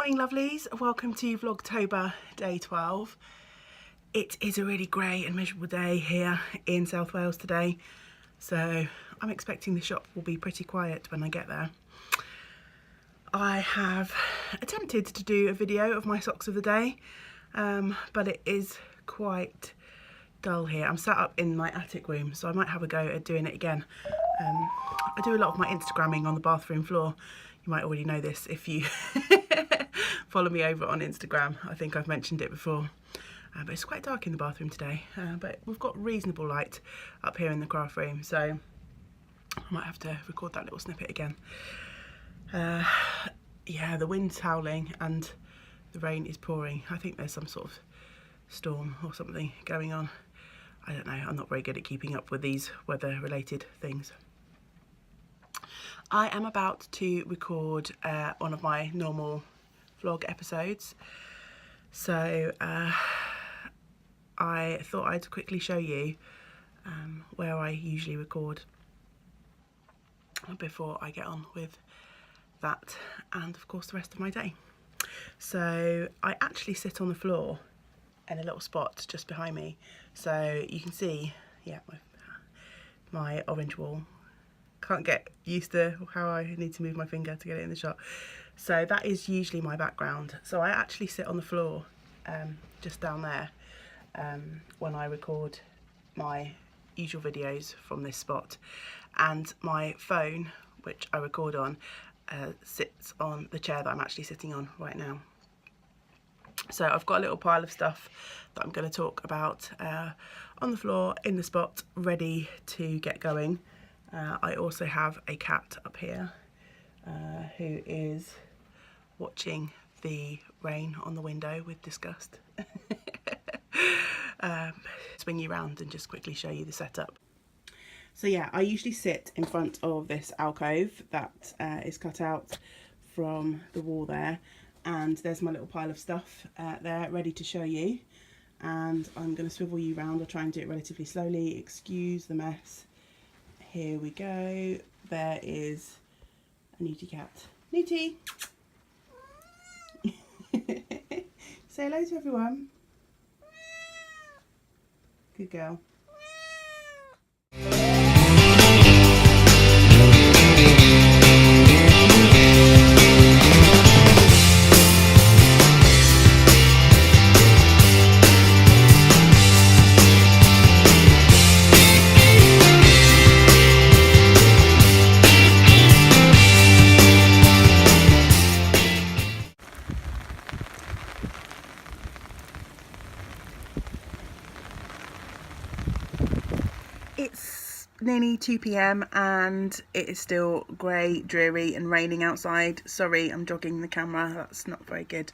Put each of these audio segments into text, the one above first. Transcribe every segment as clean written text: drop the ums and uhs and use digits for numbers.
Morning lovelies, welcome to Vlogtober day 12. It is a really grey and miserable day here in South Wales today, so I'm expecting the shop will be pretty quiet when I get there. I have attempted to do a video of my socks of the day, but it is quite dull here. I'm sat up in my attic room, so I might have a go at doing it again. I do a lot of my Instagramming on the bathroom floor. You might already know this if you follow me over on Instagram. I think I've mentioned it before. But it's quite dark in the bathroom today. But we've got reasonable light up here in the craft room, so I might have to record that little snippet again. Yeah, the wind's howling and the rain is pouring. I think there's some sort of storm or something going on. I don't know, I'm not very good at keeping up with these weather-related things. I am about to record one of my normal vlog episodes, so I thought I'd quickly show you where I usually record before I get on with that and of course the rest of my day. So I actually sit on the floor in a little spot just behind me, so you can see, yeah, my orange wall. Can't get used to how I need to move my finger to get it in the shot. So that is usually my background. So I actually sit on the floor just down there when I record my usual videos from this spot, and my phone, which I record on, sits on the chair that I'm actually sitting on right now. So I've got a little pile of stuff that I'm going to talk about on the floor in the spot, ready to get going. I also have a cat up here who is watching the rain on the window with disgust. Swing you around and just quickly show you the setup. So yeah, I usually sit in front of this alcove that is cut out from the wall there, and there's my little pile of stuff there ready to show you. And I'm going to swivel you around. I'll try and do it relatively slowly. Excuse the mess. Here we go. There is a Newty cat. Newty! Say hello to everyone. Good girl. It's nearly 2 p.m. and it is still grey, dreary and raining outside. Sorry, I'm jogging the camera, that's not very good.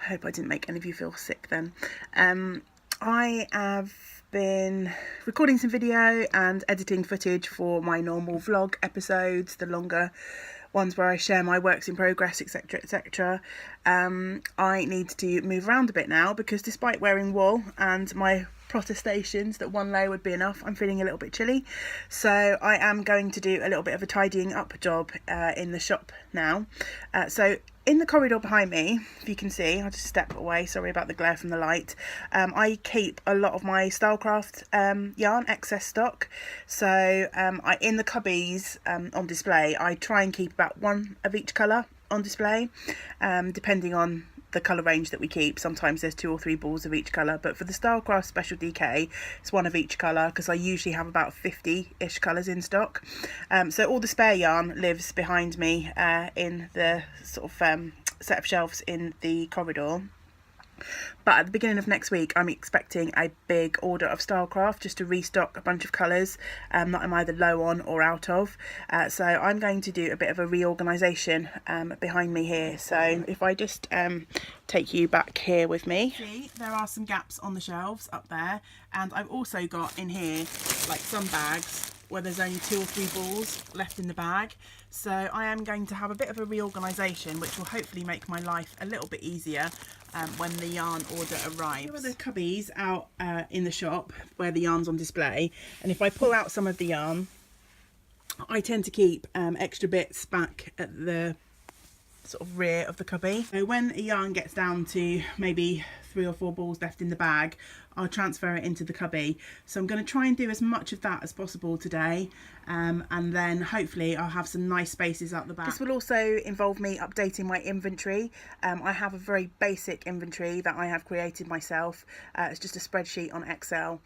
I hope I didn't make any of you feel sick then. I have been recording some video and editing footage for my normal vlog episodes, the longer ones where I share my works in progress, etc, etc. I need to move around a bit now because despite wearing wool and my protestations that one layer would be enough, I'm feeling a little bit chilly, so I am going to do a little bit of a tidying up job in the shop now. So in the corridor behind me, if you can see, I'll just step away, sorry about the glare from the light, I keep a lot of my Stylecraft yarn excess stock. So in the cubbies on display, I try and keep about one of each colour on display, depending on the colour range that we keep. Sometimes there's 2 or 3 balls of each colour, but for the Stylecraft Special DK it's one of each colour because I usually have about 50-ish colours in stock. So all the spare yarn lives behind me in the sort of set of shelves in the corridor. But at the beginning of next week I'm expecting a big order of Stylecraft just to restock a bunch of colours that I'm either low on or out of. So I'm going to do a bit of a reorganisation behind me here. So if I just take you back here with me. See, there are some gaps on the shelves up there, and I've also got in here like some bags where there's only 2 or 3 balls left in the bag. So I am going to have a bit of a reorganisation which will hopefully make my life a little bit easier when the yarn order arrives. Here are the cubbies out in the shop where the yarn's on display, and if I pull out some of the yarn, I tend to keep extra bits back at the sort of rear of the cubby. So when a yarn gets down to maybe 3 or 4 balls left in the bag, I'll transfer it into the cubby. So I'm going to try and do as much of that as possible today, and then hopefully I'll have some nice spaces at the back. This will also involve me updating my inventory. I have a very basic inventory that I have created myself. It's just a spreadsheet on Excel,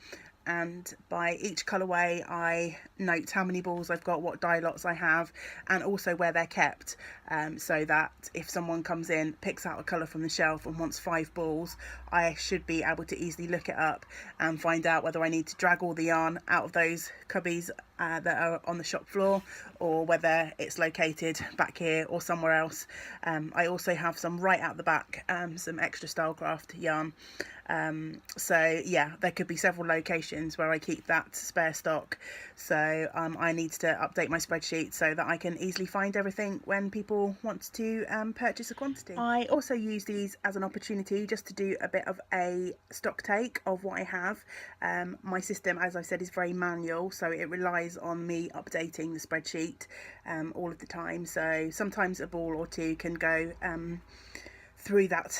and by each colourway I note how many balls I've got, what dye lots I have, and also where they're kept, so that if someone comes in, picks out a colour from the shelf and wants 5 balls, I should be able to easily look it up and find out whether I need to drag all the yarn out of those cubbies that are on the shop floor, or whether it's located back here or somewhere else. I also have some right out the back, some extra Stylecraft yarn. So yeah, there could be several locations where I keep that spare stock. So I need to update my spreadsheet so that I can easily find everything when people want to purchase a quantity. I also use these as an opportunity just to do a bit of a stock take of what I have. My system, as I said, is very manual, so it relies on me updating the spreadsheet all of the time. So sometimes a ball or two can go through that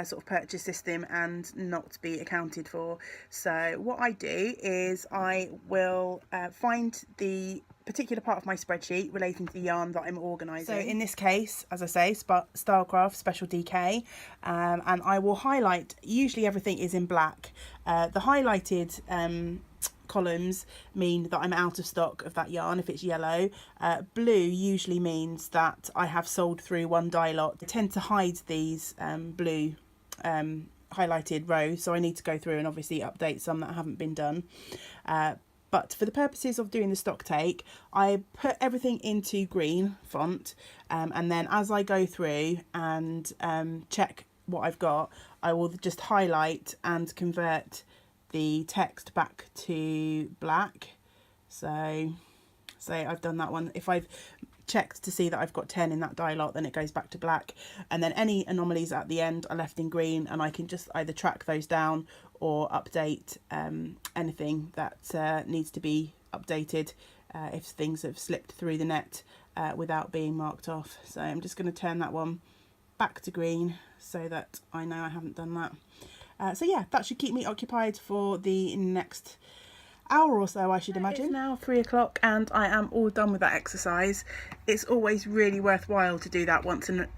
sort of purchase system and not be accounted for. So what I do is I will find the particular part of my spreadsheet relating to the yarn that I'm organising. So in this case, as I say, Stylecraft Special DK, and I will highlight, usually everything is in black. The highlighted columns mean that I'm out of stock of that yarn if it's yellow. Blue usually means that I have sold through one dye lot. I tend to hide these blue highlighted rows, so I need to go through and obviously update some that haven't been done. But for the purposes of doing the stock take, I put everything into green font, and then as I go through and check what I've got, I will just highlight and convert the text back to black. So say I've done that one. If I've checked to see that I've got 10 in that dye lot, then it goes back to black, and then any anomalies at the end are left in green, and I can just either track those down or update anything that needs to be updated if things have slipped through the net without being marked off. So I'm just going to turn that one back to green so that I know I haven't done that. So yeah, that should keep me occupied for the next hour or so, I should imagine. It's now 3 o'clock and I am all done with that exercise. It's always really worthwhile to do that once in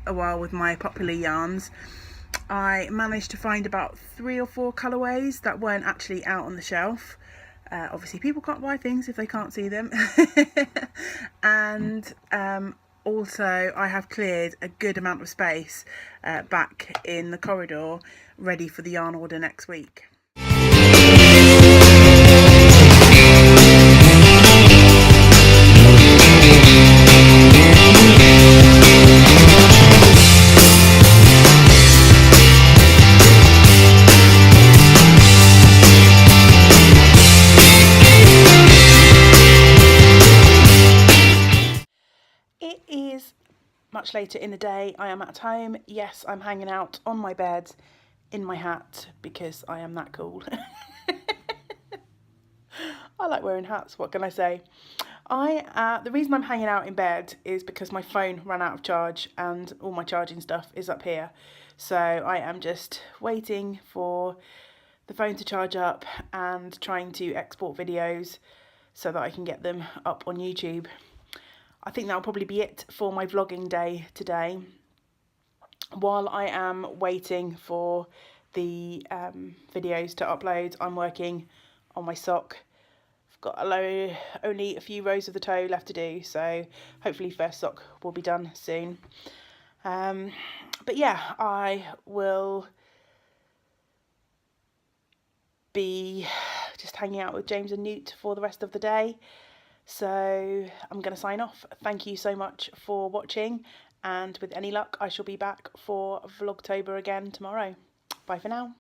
a while with my popular yarns. I managed to find about 3 or 4 colourways that weren't actually out on the shelf. Obviously people can't buy things if they can't see them. And also I have cleared a good amount of space back in the corridor, ready for the yarn order next week. It is much later in the day. I am at home. Yes, I'm hanging out on my bed in my hat because I am that cool. I like wearing hats, what can I say? The reason I'm hanging out in bed is because my phone ran out of charge and all my charging stuff is up here. So I am just waiting for the phone to charge up and trying to export videos so that I can get them up on YouTube. I think that'll probably be it for my vlogging day today. While I am waiting for the videos to upload, I'm working on my sock. I've got only a few rows of the toe left to do, so hopefully first sock will be done soon. But yeah, I will be just hanging out with James and Newt for the rest of the day. So I'm going to sign off. Thank you so much for watching, and with any luck I shall be back for Vlogtober again tomorrow. Bye for now.